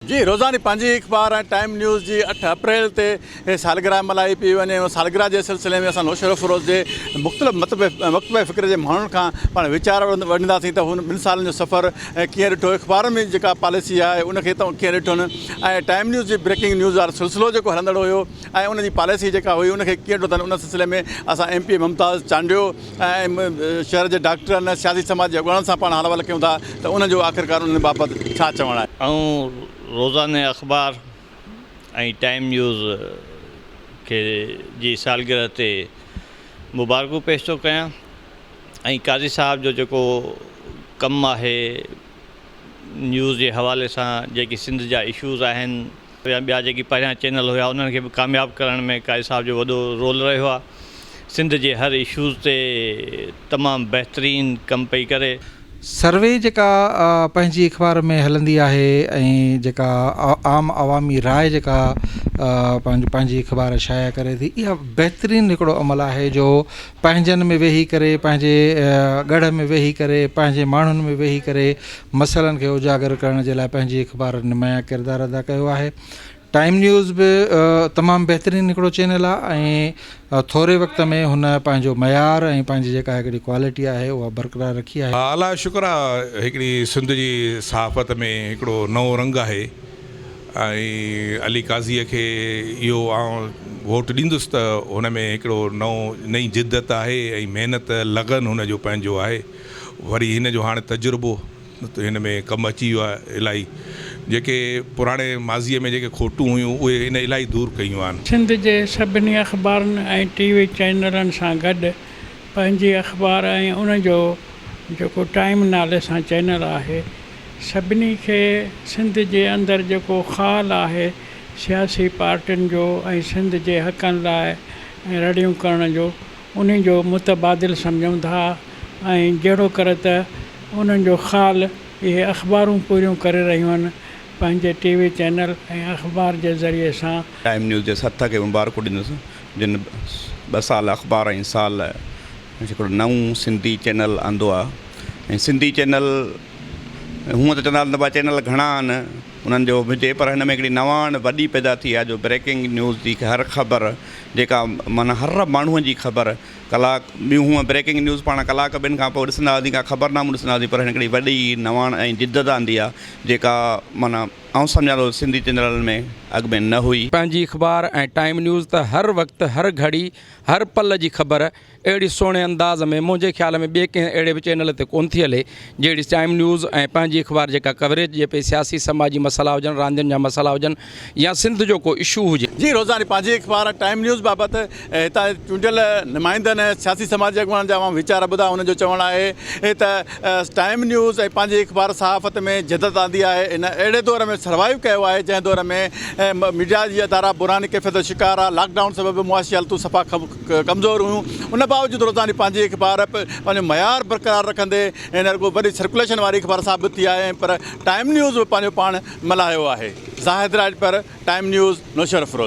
जी रोज़ानी पंहिंजी अख़बार टाइम न्यूज़ जी 8 अप्रैल ते सालगिरह मल्हाई पई वञे। सालगिरह जे सिलसिले में असां नौशर फ़िरोज़ जे मुख़्तलिफ़ मकतब फ़िक्र जे माण्हुनि खां पाण वीचार वठंदासीं त हुन 2 सालनि जो सफ़र कीअं ॾिठो, अख़बार में जेका पॉलिसी आहे उनखे त कीअं ॾिठोनि, ऐं टाइम न्यूज़ जी ब्रेकिंग न्यूज़ वारो सिलसिलो जेको हलंदड़ हुयो ऐं उनजी पॉलिसी जेका हुई उनखे कीअं ॾिठो अथनि। उन सिलसिले में असां MP मुमताज़ चांडियो ऐं शहर जे डॉक्टरनि सियासी समाज जे अॻुवाणनि सां पाण हाल वल कयूं था त उनजो आख़िरकार उन बाबति छा चवणु आहे। रोज़ाने अख़बार ऐं टाइम न्यूज़ के जी सालगिरह ते मुबारकूं पेश थो कयां ऐं काज़ी साहब जो जेको कमु आहे न्यूज़ जे हवाले सां जेकी सिंध जा इशूज़ आहिनि या ॿिया जेकी पहिरियां चैनल हुया उन्हनि खे बि कामयाबु करण में काज़ी साहब जो वॾो रोल रहियो आहे। सिंध जे हर इशूज़ ते तमामु बहितरीनु कमु पई करे। सर्वे जेका पंहिंजी अख़बार में हलंदी आहे ऐं जेका आम अवामी राय जेका पंहिंजी अख़बार शाया करे थी, इहा बहितरीनु हिकिड़ो अमल आहे जो पंहिंजनि में वेही करे, पंहिंजे गढ़ में वेही करे, पंहिंजे माण्हुनि में वेही करे मसइलनि खे उजागर करण जे लाइ पंहिंजी अख़बार नुमाया किरदारु अदा कयो आहे। टाइम न्यूज़ बि तमामु बहितरीनु हिकिड़ो चैनल आहे ऐं थोरे वक़्त में हुन पंहिंजो मयार ऐं पंहिंजी जेका हिकिड़ी क्वालिटी आहे उहा बरक़रार रखी आहे। अलाह शुक्र आहे हिकिड़ी सिंध जी सहाफ़त में हिकिड़ो नओं रंग आहे ऐं अली काज़ीअ खे इहो आउं वोट ॾींदुसि त हुन में हिकिड़ो नई जिद्दत आहे ऐं महिनत लगन हुनजो पंहिंजो आहे। वरी हिन जो हाणे तजुर्बो हिन में कमु अची वियो आहे। इलाही जेके पुराणे माज़ीअ में जेके खोटूं हुयूं उहे हिन इलाही दूरि कयूं आहिनि। सिंध जे सभिनी अख़बारनि ऐं TV चैनलनि सां गॾु पंहिंजी अख़बार ऐं उनजो जेको टाइम नाले सां चैनल आहे, सभिनी खे सिंध जे अंदरि जेको ख़्यालु आहे सियासी पार्टियुनि जो ऐं सिंध जे हक़नि लाइ ऐं रड़ियूं करण जो, उन जो मुतबादिल सम्झूं था ऐं जहिड़ो करे त उन्हनि जो ख़्यालु इहे अख़बारूं पूरियूं करे रहियूं आहिनि पंहिंजे TV चैनल ऐं अख़बार जे ज़रिए सां। टाइम न्यूज़ जे सथ खे मुबारकूं ॾींदुसि जिन 2 साल अख़बार ऐं साल हिकिड़ो नओं सिंधी चैनल आंदो आहे। ऐं सिंधी चैनल हूअं त चवंदा त चैनल घणा आहिनि उन्हनि जो हुजे, पर हिन में हिकिड़ी नवाण वॾी पैदा थी आहे जो ब्रेकिंग न्यूज़ जी हर ख़बर जेका माना हर माण्हूअ जी ख़बर कलाक ॿियूं हूअं ब्रेकिंग न्यूज़ पाण कलाक ॿिनि खां पोइ ॾिसंदा हुआसीं का ख़बरनामूं ॾिसंदा हुआसीं, पर हिकिड़ी वॾी नवाण ऐं जिद्दत आंदी आहे जेका माना आउं सम्झां थो सिंधी चैनलनि में अॻु में न हुई। पंहिंजी अख़बार ऐं टाइम न्यूज़ त हर वक़्तु हर घड़ी हर पल जी ख़बर अहिड़ी सुहिणे अंदाज़ में मुंहिंजे ख़्याल में ॿिए कंहिं अहिड़े बि चैनल ते कोन थी हले जहिड़ी टाइम न्यूज़ ऐं पंहिंजी अख़बार जेका कवरेज जे पे सियासी समाजी मसइला हुजनि, रांदियुनि जा मसइला हुजनि या सिंध जो को इशू हुजे। जी रोज़ानी पंहिंजी अख़बार टाइम न्यूज़ बाबति हितां चूंडियल नुमाइंदनि ऐं सियासी समाज जे अॻुवाणनि जा वीचार ॿुधा। हुनजो चवणु आहे त टाइम न्यूज़ ऐं पंहिंजी अख़बार सहाफ़त में जिदत आंदी आहे। इन अहिड़े दौर में सर्वाइव कयो आहे जंहिं दौर में मीडिया जी अदारा बुरानी कैफ़ियत जो शिकार आहे। लॉकडाउन सबबि मुआशी हालतूं सफ़ा कमज़ोर हुयूं, उन बावजूदि रोज़ानी पंहिंजी अख़बार पंहिंजो मयार बरक़रार रखंदे हिन रुॻो वॾी सर्कुलेशन वारी अख़बार साबित थी आहे। पर टाइम न्यूज़ बि पंहिंजो पाण मल्हायो आहे। ज़ाहिद राज पर टाइम न्यूज़ नौशर फ़िरोज़।